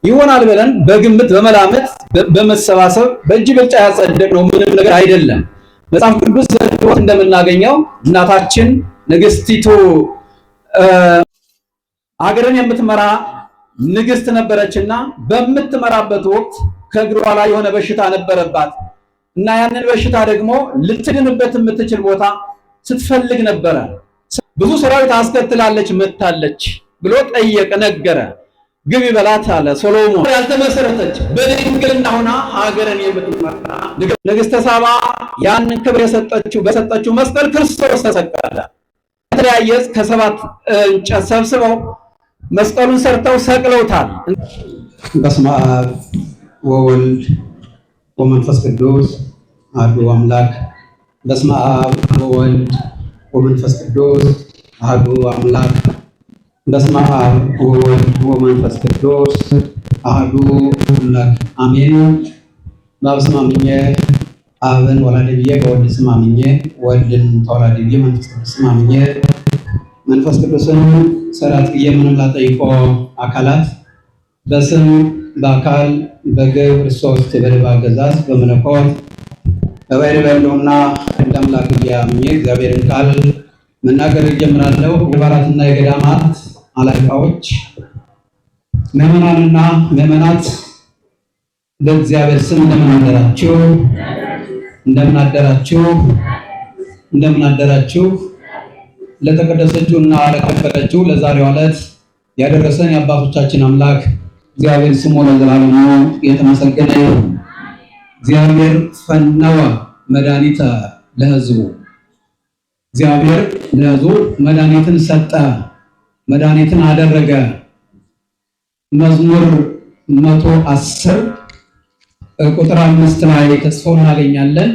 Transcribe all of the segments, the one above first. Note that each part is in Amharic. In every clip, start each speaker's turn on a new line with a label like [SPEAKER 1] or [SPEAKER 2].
[SPEAKER 1] ይሆናል ብለን በግምት በመላመት በመሰባሰብ በእጅ ብልጫ ያጸደቅነው ምንም ነገር አይደለም። መጽሐፍ ቅዱስ ዘንዶት እንደምናገኘው እናታችን ንግስቲቱ አገርን የምትመራ ንግስት ነበረችና በምትመራበት ወቅት ከእግሯ ላይ የሆነ በሽታ ነበረባት እና ያንን በሽታ ደግሞ ልትድንበት የምትችል ቦታ ስትፈልግ ነበረ። ብዙ ሰራዊት አስከትላለች መታለች ብሎ ጠየቀ፣ ነገረ። ግቢ በላት አለ ሶሎሞን። ያልተመሰረተች በድንግልና ሆና ሀገርን የምትመራ ንግስተ ሳባ ያንን ክብር በሰጠችው መስቀል ክርስቶስ ተሰቀለ። ከተለያየ ከሰባት እንጨት ሰብስበው መስቀሉን ሰርተው ሰቅለውታል።
[SPEAKER 2] በስመ አብ ወወልድ ወመንፈስ ቅዱስ አሐዱ አምላክ። በስመ አብ ወወልድ ወመንፈስ ቅዱስ አሐዱ አምላክ። በስመ አብ ወወልድ ወመንፈስ ቅዱስ አሐዱ አምላክ አሜን። በአብ ስም አምኜ አብን ወላዲ ብዬ በወልድ ስም አምኜ ወልድን ተወላዲ ብዬ መንፈስ ቅዱስ ስም አምኜ መንፈስ ቅዱስን ሰራት ብዬ ምንም ላጠይቆ አካላት በስም በአካል በግብር ሶስት በልብ አገዛዝ በመለኮት በባሕርይ በሕልውና እንደ አምላክ ብዬ አምኜ እግዚአብሔርን ቃል መናገር እጀምራለሁ። የባራትና የገዳማት አለቃዎች፣ ምዕመናንና ምዕመናት በእግዚአብሔር ስም እንደምን አደራችሁ? እንደምን አደራችሁ? እንደምን አደራችሁ? ለተቀደሰችውና ለከበረችው ለዛሬው ዕለት ያደረሰን የአባቶቻችን አምላክ እግዚአብሔር ስሙ ለዘላለሙ የተመሰገነ ይሁን። እግዚአብሔር ፈነወ መድኃኒተ ለሕዝቡ፣ እግዚአብሔር ለሕዝቡ መድኃኒትን ሰጠ፣ መድኃኒትን አደረገ። መዝሙር 110 ቁጥር 5 ላይ ተጽፎ እናገኛለን።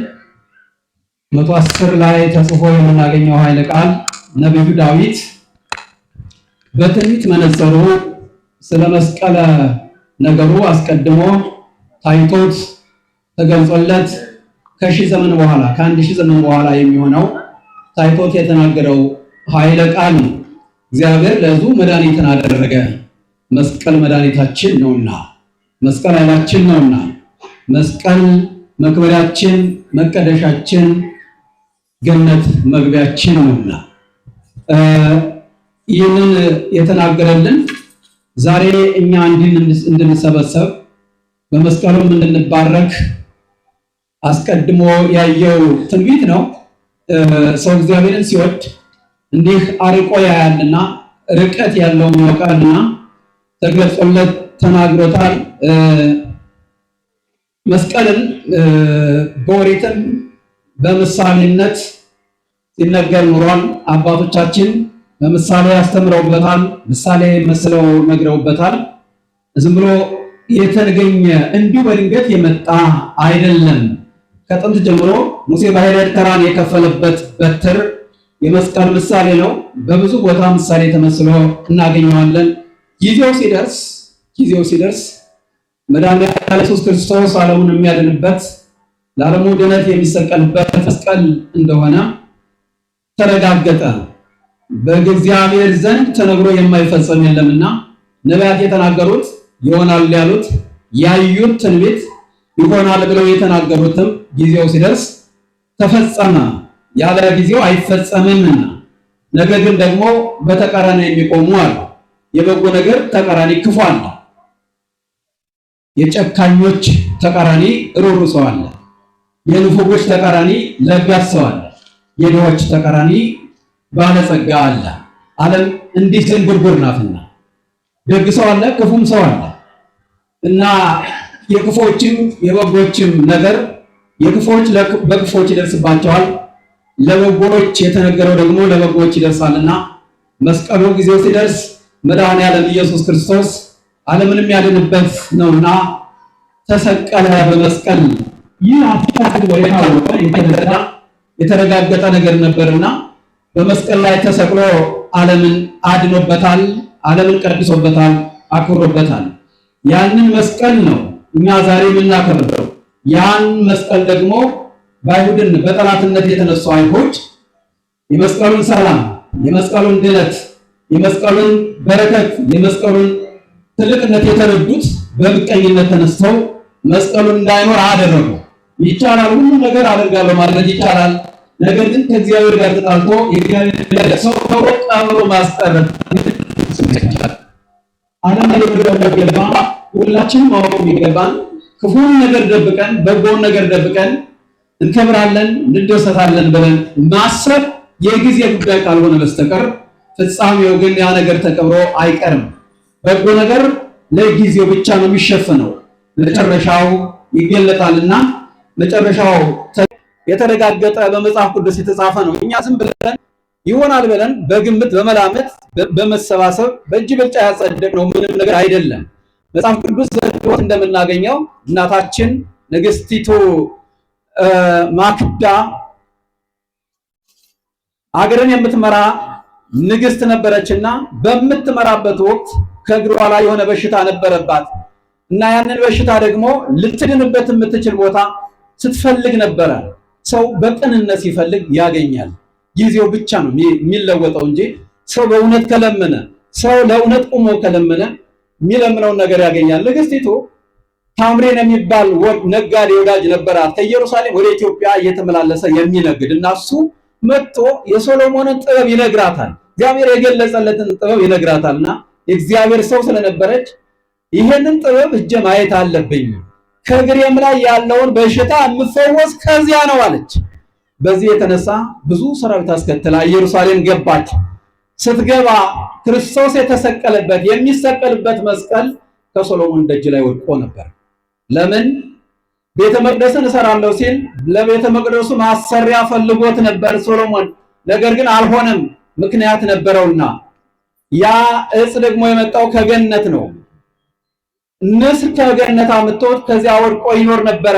[SPEAKER 2] 110 ላይ ተጽፎ የምናገኘው ኃይለ ቃል ነቢዩ ዳዊት በትንቢት መነጽሩ ስለ መስቀለ ነገሩ አስቀድሞ ታይቶት ተገልጾለት ከ1000 ዘመን በኋላ ከ1000 ዘመን በኋላ የሚሆነው ታይቶት የተናገረው ኃይለ ቃል ነው። እግዚአብሔር ለሕዝቡ መድኃኒትን አደረገ። መስቀል መድኃኒታችን ነውና፣ መስቀል ኃይላችን ነውና፣ መስቀል መክበሪያችን፣ መቀደሻችን፣ ገነት መግቢያችን ነውና ይህንን የተናገረልን ዛሬ እኛ እንድንሰበሰብ በመስቀሉም እንድንባረክ አስቀድሞ ያየው ትንቢት ነው። ሰው እግዚአብሔርን ሲወድ እንዲህ አርቆ ያያልና ርቀት ያለውን ያውቃልና ተገልጾለት ተናግሮታል። መስቀልን በኦሪትም በምሳሌነት ሲነገር ኑሯል። አባቶቻችን በምሳሌ ያስተምረውበታል፣ ምሳሌ መስለው ነግረውበታል። ዝም ብሎ የተገኘ እንዲሁ በድንገት የመጣ አይደለም። ከጥንት ጀምሮ ሙሴ ባሕረ ኤርትራን የከፈለበት በትር የመስቀል ምሳሌ ነው። በብዙ ቦታ ምሳሌ ተመስሎ እናገኘዋለን። ጊዜው ሲደርስ መድኃኒታችን ኢየሱስ ክርስቶስ ዓለሙን የሚያድንበት ለዓለሙ ድነት የሚሰቀልበት መስቀል እንደሆነ ተረጋገጠ። በእግዚአብሔር ዘንድ ተነግሮ የማይፈጸም የለምና ነቢያት የተናገሩት ይሆናል ያሉት ያዩት ትንቢት ይሆናል ብለው የተናገሩትም ጊዜው ሲደርስ ተፈጸመ። ያለ ጊዜው አይፈጸምምና ነገር ግን ደግሞ በተቃራኒ የሚቆሙ አሉ። የበጎ ነገር ተቃራኒ ክፉ አለ። የጨካኞች ተቃራኒ ሩሩ ሰው አለ። የንፉጎች ተቃራኒ ለጋስ ሰው አለ። የድሆች ተቃራኒ ባለጸጋ አለ። ዓለም እንዲህ ዝንጉርጉር ናትና ደግ ሰው አለ፣ ክፉም ሰው አለ እና የክፎችም የበጎችም ነገር የክፎች በክፎች ይደርስባቸዋል፣ ለበጎች የተነገረው ደግሞ ለበጎች ይደርሳልና መስቀሉ ጊዜው ሲደርስ መድኃኔዓለም ኢየሱስ ክርስቶስ ዓለምንም ያድንበት ነውና ተሰቀለ በመስቀል። ይህ አፍቃሪ ወይ ታወቀ የተረጋገጠ ነገር ነበርና በመስቀል ላይ ተሰቅሎ ዓለምን አድኖበታል፣ ዓለምን ቀድሶበታል፣ አክብሮበታል። ያንን መስቀል ነው እኛ ዛሬ የምናከብረው። ያን መስቀል ደግሞ በአይሁድን በጠላትነት የተነሱ አይሁድ የመስቀሉን ሰላም፣ የመስቀሉን ድነት፣ የመስቀሉን በረከት፣ የመስቀሉን
[SPEAKER 1] ትልቅነት የተረዱት በምቀኝነት ተነስተው መስቀሉን እንዳይኖር አደረጉ። ይቻላል፣ ሁሉ ነገር አደርጋለሁ ማለት ይቻላል። ነገር ግን ከእግዚአብሔር ጋር ተጣልቶ የእግዚአብሔር ሰው ቀብሮ ማስቀረት ዓለም ላይ የሚገባ ሁላችንም ማወቅ የሚገባን ክፉን ነገር ደብቀን በጎን ነገር ደብቀን እንከብራለን እንደሰታለን ብለን ማሰብ የጊዜ ጉዳይ ካልሆነ በስተቀር ፍጻሜው ግን ያ ነገር ተቀብሮ አይቀርም። በጎ ነገር ለጊዜው ብቻ ነው የሚሸፈነው፣ መጨረሻው ይገለጣልና መጨረሻው የተረጋገጠ በመጽሐፍ ቅዱስ የተጻፈ ነው። እኛ ዝም ብለን ይሆናል ብለን በግምት በመላመት በመሰባሰብ በእጅ ብልጫ ያጸደቅነው ምንም ነገር አይደለም። መጽሐፍ ቅዱስ ዘግቦት እንደምናገኘው እናታችን ንግስቲቱ ማክዳ አገርን የምትመራ ንግስት ነበረችና በምትመራበት ወቅት ከእግሯ ላይ የሆነ በሽታ ነበረባት እና ያንን በሽታ ደግሞ ልትድንበት የምትችል ቦታ ስትፈልግ ነበረ። ሰው በቅንነት ሲፈልግ ያገኛል። ጊዜው ብቻ ነው የሚለወጠው እንጂ ሰው በእውነት ከለመነ፣ ሰው ለእውነት ቆሞ ከለመነ የሚለምነውን ነገር ያገኛል። ንግስቲቱ ታምሬን የሚባል ነጋዴ ወዳጅ ነበራት፣ ከኢየሩሳሌም ወደ ኢትዮጵያ እየተመላለሰ የሚነግድ እና እሱ መጥቶ የሶሎሞንን ጥበብ ይነግራታል። እግዚአብሔር የገለጸለትን ጥበብ ይነግራታልና የእግዚአብሔር ሰው ስለነበረች ይሄንን ጥበብ እጄ ማየት አለብኝ፣ ከእግሬም ላይ ያለውን በሽታ የምፈወስ ከዚያ ነው አለች። በዚህ የተነሳ ብዙ ሰራዊት አስከትላ ኢየሩሳሌም ገባች። ስትገባ ክርስቶስ የተሰቀለበት የሚሰቀልበት መስቀል ከሶሎሞን ደጅ ላይ ወድቆ ነበር። ለምን? ቤተ መቅደስን እሰራለሁ ሲል ለቤተ መቅደሱ ማሰሪያ ፈልጎት ነበር ሶሎሞን። ነገር ግን አልሆነም፣ ምክንያት ነበረውና። ያ እጽ ደግሞ የመጣው ከገነት ነው። ንስር ከገነት አምጥቶት ከዚያ ወድቆ ይኖር ነበረ።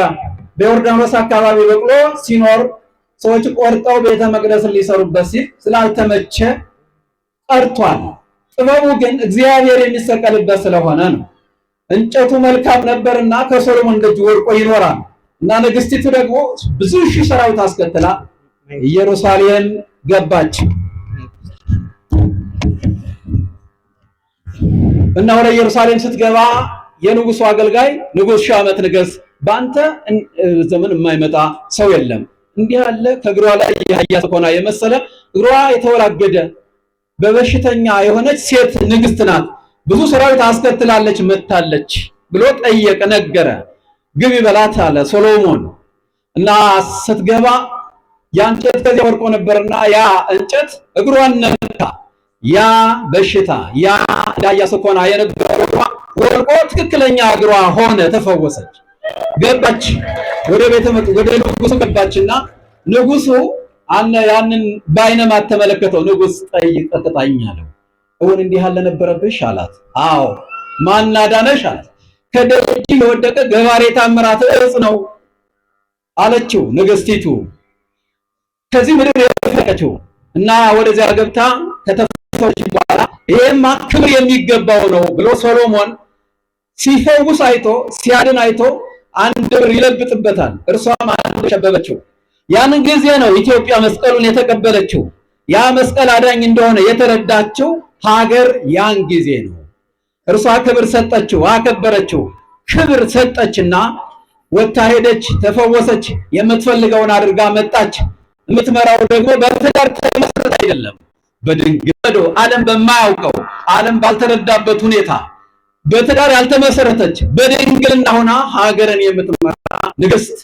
[SPEAKER 1] በዮርዳኖስ አካባቢ በቅሎ ሲኖር ሰዎች ቆርጠው ቤተ መቅደስን ሊሰሩበት ሲል ስላልተመቸ ቀርቷል። ጥበቡ ግን እግዚአብሔር የሚሰቀልበት ስለሆነ ነው። እንጨቱ መልካም ነበርና ከሶሎሞን ደጅ ወድቆ ይኖራል እና ንግስቲቱ ደግሞ ብዙ ሺህ ሰራዊት አስከትላ ኢየሩሳሌም ገባች እና ወደ ኢየሩሳሌም ስትገባ የንጉሱ አገልጋይ ንጉስ ሺህ ዓመት ንገስ፣ በአንተ ዘመን የማይመጣ ሰው የለም፣ እንዲህ ያለ ከእግሯ ላይ የአህያ ሰኮና የመሰለ እግሯ የተወላገደ በበሽተኛ የሆነች ሴት ንግስት ናት፣ ብዙ ሰራዊት አስከትላለች መታለች ብሎ ጠየቀ፣ ነገረ። ግቢ በላት አለ ሶሎሞን። እና ስትገባ ያ እንጨት ከዚያ ወድቆ ነበርና ያ እንጨት እግሯን ነካ። ያ በሽታ ያ የአህያ ሰኮና የነበረው ወድቆ ትክክለኛ እግሯ ሆነ፣ ተፈወሰች። ገባች ወደ ቤተ መቅደስ ወደ ንጉሱ ገባችና ንጉሱ ያንን በዓይነማት ተመለከተው። ንጉስ ጠይቅ ተጣጣኝ አለው። እውን እንዲህ ያለ ነበረብሽ አላት። አዎ። ማን አዳነሽ አላት። ከደጅ የወደቀ ገባሬ ታምራት እጽ ነው አለችው ንግስቲቱ። ከዚህ ምድር የፈቀችው እና ወደዚያ ገብታ ከተፈወሰች በኋላ ይሄማ ክብር የሚገባው ነው ብሎ ሶሎሞን ሲፈውስ አይቶ ሲያድን አይቶ አንድ ብር ይለብጥበታል። እርሷም አንድ ሸበበችው። ያንን ጊዜ ነው ኢትዮጵያ መስቀሉን የተቀበለችው። ያ መስቀል አዳኝ እንደሆነ የተረዳችው ሀገር ያን ጊዜ ነው። እርሷ ክብር ሰጠችው፣ አከበረችው። ክብር ሰጠችና ወጥታ ሄደች፣ ተፈወሰች፣ የምትፈልገውን አድርጋ መጣች። የምትመራው ደግሞ በትዳር ተመሰረተ አይደለም፣ በድንግል ዓለም በማያውቀው ዓለም ባልተረዳበት ሁኔታ በትዳር ያልተመሰረተች በድንግልና ሆና ሀገርን የምትመራ ንግስት፣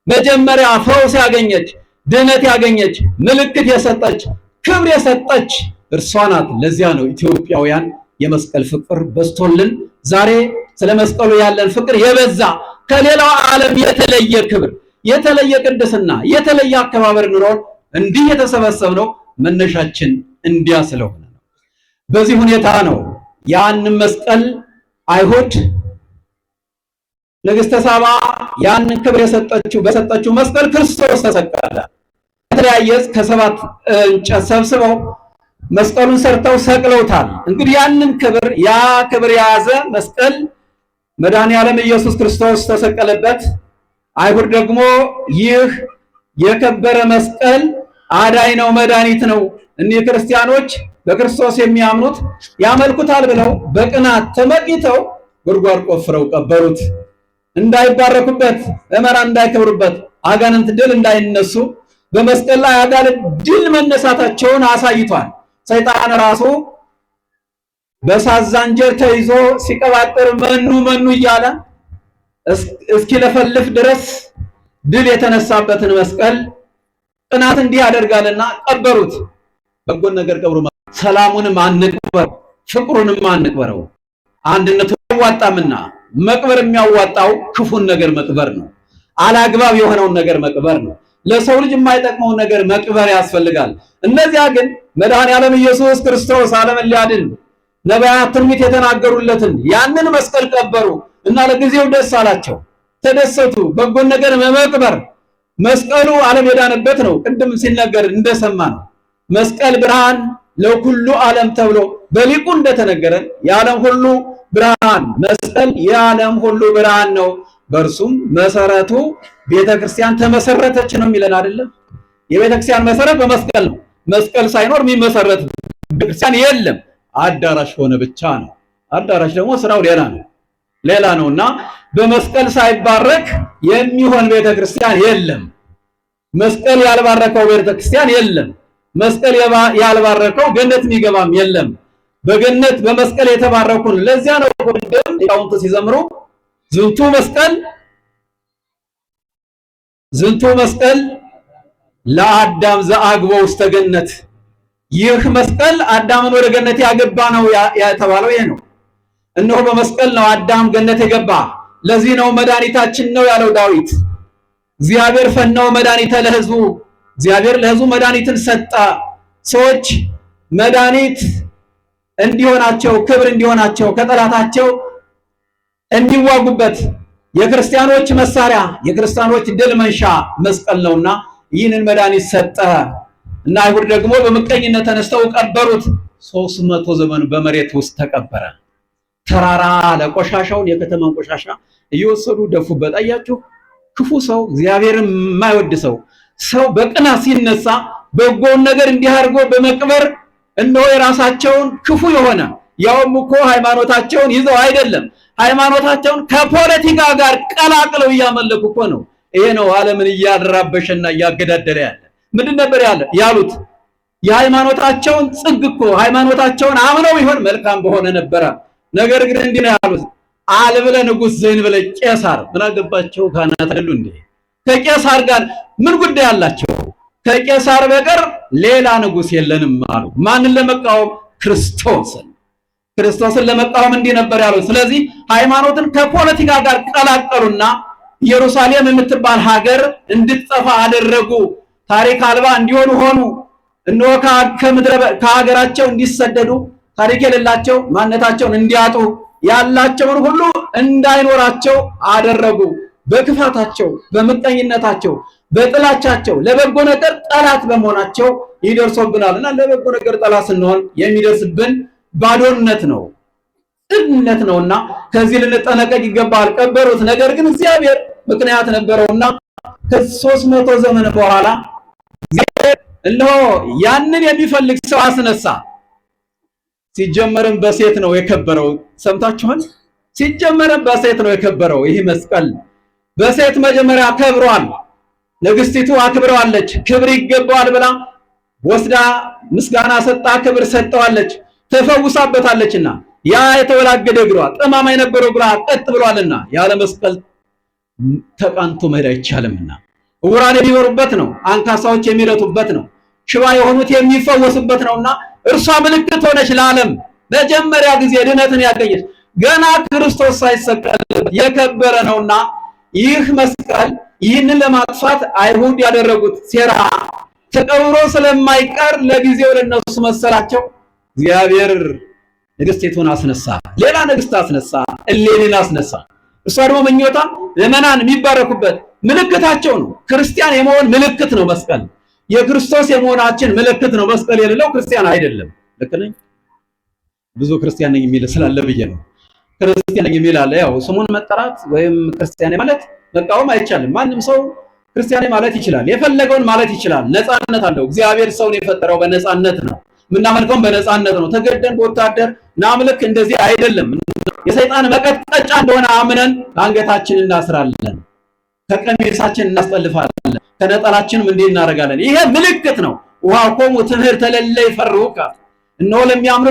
[SPEAKER 1] መጀመሪያ ፈውስ ያገኘች፣ ድህነት ያገኘች፣ ምልክት የሰጠች፣ ክብር የሰጠች እርሷ ናት። ለዚያ ነው ኢትዮጵያውያን የመስቀል ፍቅር በዝቶልን ዛሬ ስለ መስቀሉ ያለን ፍቅር የበዛ ከሌላው ዓለም የተለየ ክብር፣ የተለየ ቅድስና፣ የተለየ አከባበር ኑሮን እንዲህ የተሰበሰብነው መነሻችን እንዲያ ስለሆነ ነው። በዚህ ሁኔታ ነው ያንን መስቀል አይሁድ ንግስተ ሳባ ያንን ክብር በሰጠችው መስቀል ክርስቶስ ተሰቀለ። ከተለያየ ከሰባት እንጨት ሰብስበው መስቀሉን ሰርተው ሰቅለውታል። እንግዲህ ያንን ክብር የያዘ መስቀል መድኃኔዓለም ኢየሱስ ክርስቶስ ተሰቀለበት። አይሁድ ደግሞ ይህ የከበረ መስቀል አዳኝ ነው፣ መድኃኒት ነው፣ እኒህ ክርስቲያኖች በክርስቶስ የሚያምኑት ያመልኩታል ብለው በቅናት ተመቅኝተው ጉድጓድ ቆፍረው ቀበሩት። እንዳይባረኩበት፣ ምዕመናን እንዳይከብሩበት፣ አጋንንት ድል እንዳይነሱ በመስቀል ላይ አጋንንት ድል መነሳታቸውን አሳይቷል። ሰይጣን ራሱ በእሳት ዛንጀር ተይዞ ሲቀባጥር መኑ መኑ እያለ እስኪለፈልፍ ድረስ ድል የተነሳበትን መስቀል ቅናት እንዲህ ያደርጋልና ቀበሩት። በጎን ነገር ቀብሩ፣ ሰላሙንም አንቅበረው፣ ፍቅሩንም አንቅበረው። አንድነቱ ያዋጣምና መቅበር የሚያዋጣው ክፉን ነገር መቅበር ነው። አላግባብ የሆነውን ነገር መቅበር ነው። ለሰው ልጅ የማይጠቅመውን ነገር መቅበር ያስፈልጋል። እነዚያ ግን መድኃኔዓለም ኢየሱስ ክርስቶስ ዓለምን ሊያድን ነቢያት ትንቢት የተናገሩለትን ያንን መስቀል ቀበሩ እና ለጊዜው ደስ አላቸው፣ ተደሰቱ። በጎን ነገር መቅበር መስቀሉ ዓለም የዳነበት ነው። ቅድም ሲነገር እንደሰማ ነው። መስቀል ብርሃን ለኩሉ ዓለም ተብሎ በሊቁ እንደተነገረን የዓለም ሁሉ ብርሃን መስቀል የዓለም ሁሉ ብርሃን ነው፣ በእርሱም መሰረቱ ቤተክርስቲያን ተመሰረተች ነው የሚለን አይደለም። የቤተክርስቲያን መሰረት በመስቀል ነው። መስቀል ሳይኖር የሚመሰረት ቤተክርስቲያን የለም። አዳራሽ ሆነ ብቻ ነው። አዳራሽ ደግሞ ስራው ሌላ ነውና በመስቀል ሳይባረክ የሚሆን ቤተክርስቲያን የለም። መስቀል ያልባረከው ቤተክርስቲያን የለም። መስቀል ያልባረከው ገነት የሚገባም የለም። በገነት በመስቀል የተባረኩን ለዚያ ነው ወንድም ሊቃውንት ሲዘምሩ ዝንቱ መስቀል ለአዳም ዘአግቦ ውስተ ገነት። ይህ መስቀል አዳምን ወደ ገነት ያገባ ነው የተባለው ይሄ ነው። እነሆ በመስቀል ነው አዳም ገነት የገባ። ለዚህ ነው መድኃኒታችን ነው ያለው ዳዊት። እግዚአብሔር ፈነወ መድኃኒተ ለሕዝቡ፣ እግዚአብሔር ለሕዝቡ መድኃኒትን ሰጠ። ሰዎች መድኃኒት እንዲሆናቸው፣ ክብር እንዲሆናቸው፣ ከጠላታቸው እንዲዋጉበት የክርስቲያኖች መሳሪያ፣ የክርስቲያኖች ድል መንሻ መስቀል ነውና ይህንን መድኃኒት ሰጠ እና አይሁድ ደግሞ በምቀኝነት ተነስተው ቀበሩት። 300 ዘመን በመሬት ውስጥ ተቀበረ። ተራራ ለቆሻሻውን የከተማን ቆሻሻ እየወሰዱ ደፉበት። አያችሁ፣ ክፉ ሰው፣ እግዚአብሔርን የማይወድ ሰው በቅናት ሲነሳ በጎውን ነገር እንዲህ አድርጎ በመቅበር እነሆ የራሳቸውን ክፉ የሆነ ያውም እኮ ሃይማኖታቸውን ይዘው አይደለም፣ ሃይማኖታቸውን ከፖለቲካ ጋር ቀላቅለው እያመለኩ እኮ ነው። ይሄ ነው ዓለምን እያደራበሸና እያገዳደለ ያለ። ምንድን ነበር ያሉት? የሃይማኖታቸውን ጽግ እኮ ሃይማኖታቸውን አምነው ይሆን መልካም በሆነ ነበረ። ነገር ግን እንዲህ ነው ያሉት፣ አልብለ ንጉሥ ዘይንበለ ቄሳር። ምን አገባቸው? ካህናት አይደሉ እንዴ? ከቄሳር ጋር ምን ጉዳይ አላቸው? ከቄሳር በቀር ሌላ ንጉሥ የለንም አሉ። ማንን ለመቃወም? ክርስቶስን ለመቃወም እንዲህ ነበር ያሉት። ስለዚህ ሃይማኖትን ከፖለቲካ ጋር ቀላቀሉና ኢየሩሳሌም የምትባል ሀገር እንድትጠፋ አደረጉ። ታሪክ አልባ እንዲሆኑ ሆኑ። እነሆ ከሀገራቸው እንዲሰደዱ፣ ታሪክ የሌላቸው ማንነታቸውን እንዲያጡ፣ ያላቸውን ሁሉ እንዳይኖራቸው አደረጉ። በክፋታቸው፣ በምቀኝነታቸው፣ በጥላቻቸው ለበጎ ነገር ጠላት በመሆናቸው ይደርሶብናልና ለበጎ ነገር ጠላት ስንሆን የሚደርስብን ባዶነት ነው፣ ጥድነት ነውና ከዚህ ልንጠነቀቅ ይገባል። ቀበሩት። ነገር ግን እግዚአብሔር ምክንያት ነበረውና ከ300 ዘመን በኋላ እግዚአብሔር እነሆ ያንን የሚፈልግ ሰው አስነሳ። ሲጀመርም በሴት ነው የከበረው። ሰምታችኋል? ሲጀመርም በሴት ነው የከበረው። ይህ መስቀል በሴት መጀመሪያ ከብሯል። ንግስቲቱ አክብረዋለች። ክብር ይገባዋል ብላ ወስዳ ምስጋና ሰጣ፣ ክብር ሰጠዋለች። ተፈውሳበታለችና ያ የተወላገደ እግሯ ጠማማ የነበረው እግሯ ቀጥ ብሏልና ያለ መስቀል ተቃንቶ መሄድ አይቻልምና ዕውራን የሚበሩበት ነው፣ አንካሳዎች የሚረቱበት ነው፣ ሽባ የሆኑት የሚፈወሱበት ነውና እርሷ ምልክት ሆነች ለዓለም። መጀመሪያ ጊዜ ድነትን ያገኘች ገና ክርስቶስ ሳይሰቀል የከበረ ነውና ይህ መስቀል ይህንን ለማጥፋት አይሁድ ያደረጉት ሴራ ተቀብሮ ስለማይቀር ለጊዜው ለነሱ መሰላቸው። እግዚአብሔር ንግስቲቱን አስነሳ፣ ሌላ ንግስት አስነሳ፣ እሌኒን አስነሳ። እሷ ደግሞ ምኞታ ምዕመናን የሚባረኩበት ምልክታቸው ነው። ክርስቲያን የመሆን ምልክት ነው መስቀል። የክርስቶስ የመሆናችን ምልክት ነው መስቀል። የሌለው ክርስቲያን አይደለም። ልክ ነኝ? ብዙ ክርስቲያን ነኝ የሚል ስላለ ብዬ ነው። ክርስቲያን ነኝ የሚል አለ። ያው ስሙን መጠራት ወይም ክርስቲያን ማለት መቃወም አይቻልም። ማንም ሰው ክርስቲያን ማለት ይችላል፣ የፈለገውን ማለት ይችላል። ነፃነት አለው። እግዚአብሔር ሰውን የፈጠረው በነፃነት ነው። ምናመልከው በነፃነት ነው። ተገደን በወታደር ናምልክ እንደዚህ አይደለም። የሰይጣን መቀጥቀጫ እንደሆነ አምነን አንገታችንን እናስራለን፣ ከቀሚሳችን እናስጠልፋለን፣ ከነጠላችንም እንዲህ እናደርጋለን። ይሄ ምልክት ነው። ወሀብኮሙ ትምህርተ ለእለ ይፈርሁከ፣ እነሆ ለሚያምኑ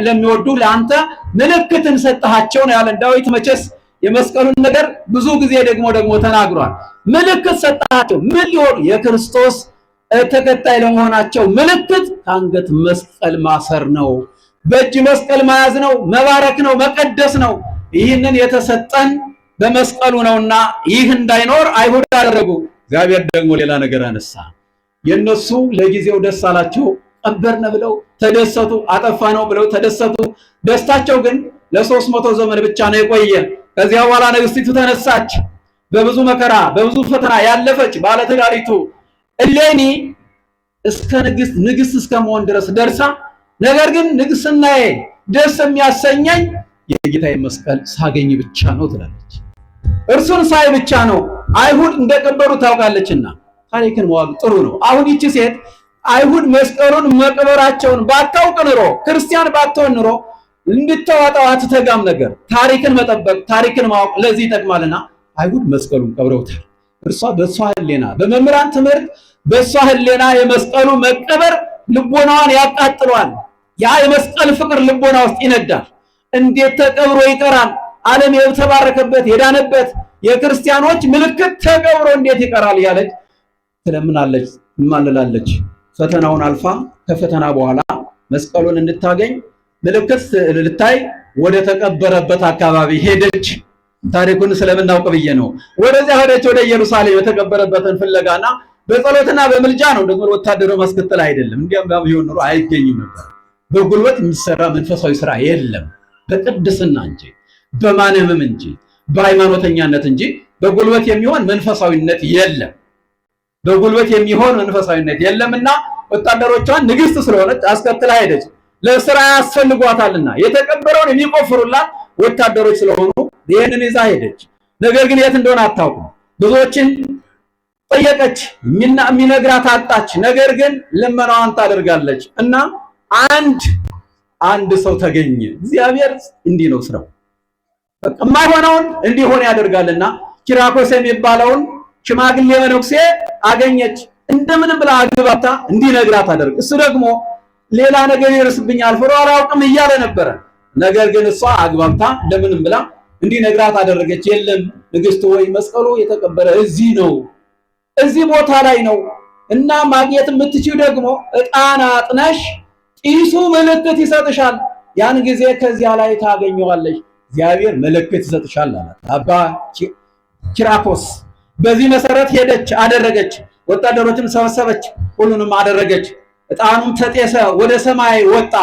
[SPEAKER 1] ለሚወዱ ለአንተ ምልክትን ሰጠሃቸው ነው ያለን ዳዊት። መቼስ የመስቀሉን ነገር ብዙ ጊዜ ደግሞ ተናግሯል። ምልክት ሰጣቸው። ምን ሊሆኑ? የክርስቶስ ተከታይ ለመሆናቸው ምልክት ከአንገት መስቀል ማሰር ነው፣ በእጅ መስቀል መያዝ ነው፣ መባረክ ነው፣ መቀደስ ነው። ይህንን የተሰጠን በመስቀሉ ነውና ይህ እንዳይኖር አይሁድ አደረጉ። እግዚአብሔር ደግሞ ሌላ ነገር አነሳ። የነሱ ለጊዜው ደስ አላቸው፣ ቀበርነ ብለው ተደሰቱ፣ አጠፋ ነው ብለው ተደሰቱ። ደስታቸው ግን ለ300 ዘመን ብቻ ነው የቆየ። ከዚያ በኋላ ንግስቲቱ ተነሳች። በብዙ መከራ በብዙ ፈተና ያለፈች ባለትዳሪቱ እሌኒ እስከ ንግስት እስከመሆን ድረስ ደርሳ፣ ነገር ግን ንግስናዬ ደስ የሚያሰኘኝ የጌታዬ መስቀል ሳገኝ ብቻ ነው ትላለች። እርሱን ሳይ ብቻ ነው። አይሁድ እንደቀበሩ ታውቃለችና ታሪክን ማወቅ ጥሩ ነው። አሁን ይቺ ሴት አይሁድ መስቀሉን መቅበራቸውን ባታውቅ ኑሮ፣ ክርስቲያን ባትሆን ኑሮ እንድታወጣው አትተጋም ነበር። ታሪክን መጠበቅ ታሪክን ማወቅ ለዚህ ይጠቅማልና አይሁድ መስቀሉን ቀብረውታል። እርሷ በሷ ህሊና በመምህራን ትምህርት በሷ ህሊና የመስቀሉ መቀበር ልቦናዋን ያቃጥሏል። ያ የመስቀል ፍቅር ልቦና ውስጥ ይነዳል። እንዴት ተቀብሮ ይቀራል? ዓለም የተባረከበት የዳነበት የክርስቲያኖች ምልክት ተቀብሮ እንዴት ይቀራል? ያለች ትለምናለች፣ ትማልላለች። ፈተናውን አልፋ ከፈተና በኋላ መስቀሉን እንድታገኝ ምልክት ልታይ ወደ ተቀበረበት አካባቢ ሄደች። ታሪኩን ስለምናውቅ ብዬ ነው። ወደዚያ ሄደች፣ ወደ ኢየሩሳሌም የተቀበረበትን ፍለጋና በጸሎትና በምልጃ ነው። ደግሞ ወታደሩ ማስከተል አይደለም። እንዲያም ቢሆን ኑሮ አይገኝም ነበር። በጉልበት የሚሰራ መንፈሳዊ ስራ የለም፣ በቅድስና እንጂ በማንምም እንጂ በሃይማኖተኛነት እንጂ በጉልበት የሚሆን መንፈሳዊነት የለም። በጉልበት የሚሆን መንፈሳዊነት የለምና ወታደሮቿን ንግስት ስለሆነች አስከትላ ሄደች። ለስራ ያስፈልጓታልና የተቀበረውን የሚቆፍሩላት ወታደሮች ስለሆኑ ይሄንን ይዛ ሄደች። ነገር ግን የት እንደሆነ አታውቁም። ብዙዎችን ጠየቀች፣ የሚነግራት አጣች። ነገር ግን ልመናዋን ታደርጋለች እና አንድ ሰው ተገኘ። እግዚአብሔር እንዲህ ነው ስራው። የማይሆነውን እንዲሆን ያደርጋልና ኪራኮስ የሚባለውን ሽማግሌ መነኩሴ አገኘች። እንደምን ብላ አግባብታ እንዲነግራት አደረገ። እሱ ደግሞ ሌላ ነገር ይርስብኛል ፍሮ አላውቅም እያለ ነበረ። ነገር ግን እሷ አግባብታ እንደምንም ብላ እንዲነግራት አደረገች። የለም ንግስት ወይ መስቀሉ የተቀበረ እዚህ ነው፣ እዚህ ቦታ ላይ ነው እና ማግኘት የምትችይው ደግሞ ዕጣን አጥነሽ ጢሱ ምልክት ይሰጥሻል። ያን ጊዜ ከዚያ ላይ ታገኘዋለሽ። እግዚአብሔር ምልክት ይሰጥሻል አላት አባ ኪራኮስ። በዚህ መሰረት ሄደች፣ አደረገች። ወታደሮችን ሰበሰበች፣ ሁሉንም አደረገች። ዕጣኑም ተጤሰ፣ ወደ ሰማይ ወጣ፣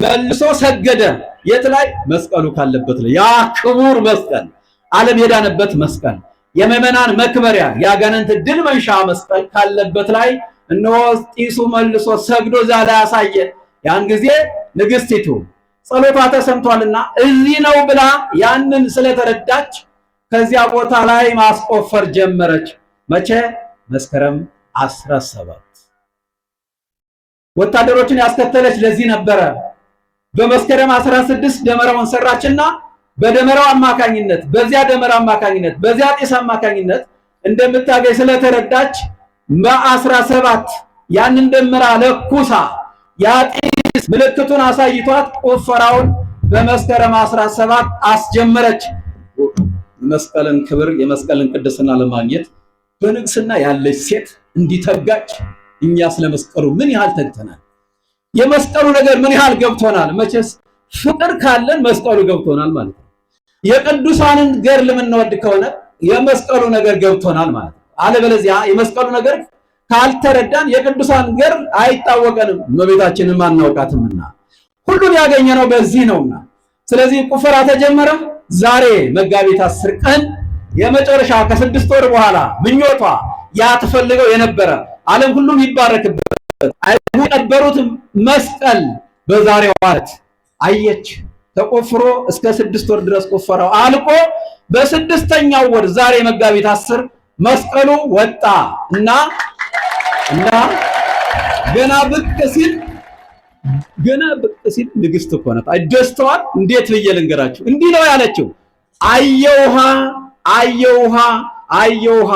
[SPEAKER 1] መልሶ ሰገደ። የት ላይ? መስቀሉ ካለበት ላይ። ያ ክቡር መስቀል፣ ዓለም የዳነበት መስቀል፣ የምዕመናን መክበሪያ፣ የአጋንንት ድል መንሻ መስቀል ካለበት ላይ እነሆ ጢሱ መልሶ ሰግዶ እዚያ ላይ አሳየ። ያን ጊዜ ንግስቲቱ ጸሎቷ ተሰምቷልና እዚህ ነው ብላ ያንን ስለተረዳች ከዚያ ቦታ ላይ ማስቆፈር ጀመረች። መቼ? መስከረም 17 ወታደሮችን ያስከተለች ለዚህ ነበረ። በመስከረም 16 ደመራውን ሰራችና በደመራው አማካኝነት በዚያ ደመራ አማካኝነት በዚያ ጢስ አማካኝነት እንደምታገኝ ስለተረዳች በ17 ያንን ደመራ ለኩሳ ያ ጢስ ምልክቱን አሳይቷት ቆፈራውን በመስከረም 17 አስጀመረች። መስቀልን ክብር የመስቀልን ቅድስና ለማግኘት በንግስና ያለች ሴት እንዲተጋች እኛ ስለመስቀሉ ምን ያህል ተግተናል? የመስቀሉ ነገር ምን ያህል ገብቶናል? መቼስ ፍቅር ካለን መስቀሉ ገብቶናል ማለት ነው። የቅዱሳንን ገድል የምንወድ ከሆነ የመስቀሉ ነገር ገብቶናል ማለት ነው። አለበለዚያ የመስቀሉ ነገር ካልተረዳን የቅዱሳን ገድል አይታወቀንም፣ እመቤታችንን አናውቃትምና ሁሉን ያገኘነው በዚህ ነውና። ስለዚህ ቁፈራ ተጀመረ። ዛሬ መጋቢት 10 ቀን የመጨረሻ ከ6 ወር በኋላ ምኞቷ ያ ተፈልገው የነበረ ዓለም ሁሉም ይባረክበት አይቀበሩት መስቀል በዛሬው ዕለት አየች። ተቆፍሮ እስከ 6 ወር ድረስ ቆፈራው አልቆ በ6ኛው ወር ዛሬ መጋቢት 10 መስቀሉ ወጣ እና ገና ብቅ ሲል ንግስት እኮ ናት። ደስታዋን እንዴት ብዬ ልንገራችሁ? እንዲህ ነው ያለችው፣ አየውሃ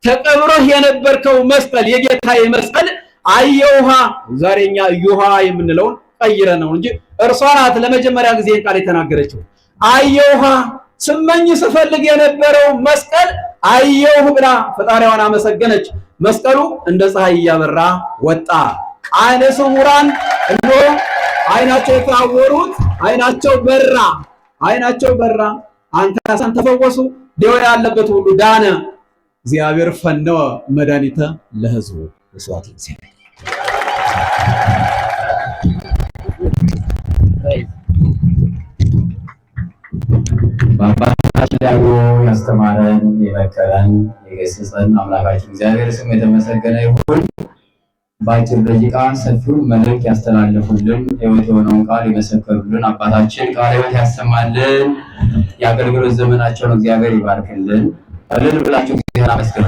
[SPEAKER 1] ተቀብሮህ የነበርከው መስቀል የጌታዬ መስቀል አየውሃ። ዛሬኛ እዩሃ የምንለውን ቀይረ ነው እንጂ እርሷ ናት ለመጀመሪያ ጊዜ ቃል የተናገረችው። አየውሃ ስመኝ ስፈልግ የነበረው መስቀል አየሁ ብላ ፈጣሪዋን አመሰገነች። መስቀሉ እንደ ፀሐይ እያበራ ወጣ። አይነ ስውራን እንዶ አይናቸው የታወሩት አይናቸው በራ። አንካሳን ተፈወሱ። ደዌ ያለበት ሁሉ ዳነ። እግዚአብሔር ፈነወ መድኃኒተ ለሕዝቡ ስብሐት ለእግዚአብሔር።
[SPEAKER 3] በአባታችን ላይ ያስተማረን የመከረን የገሰጸን አምላካችን እግዚአብሔር ስሙ የተመሰገነ ይሁን። በአጭር ደቂቃ ሰፊውን መልእክት ያስተላለፉልን ሕይወት የሆነውን ቃል የመሰከሩልን አባታችን ቃለ ሕይወት ያሰማልን። የአገልግሎት ዘመናቸውን እግዚአብሔር ይባርክልን። እልል ብላችሁ እግዚአብሔር አመስግኑ።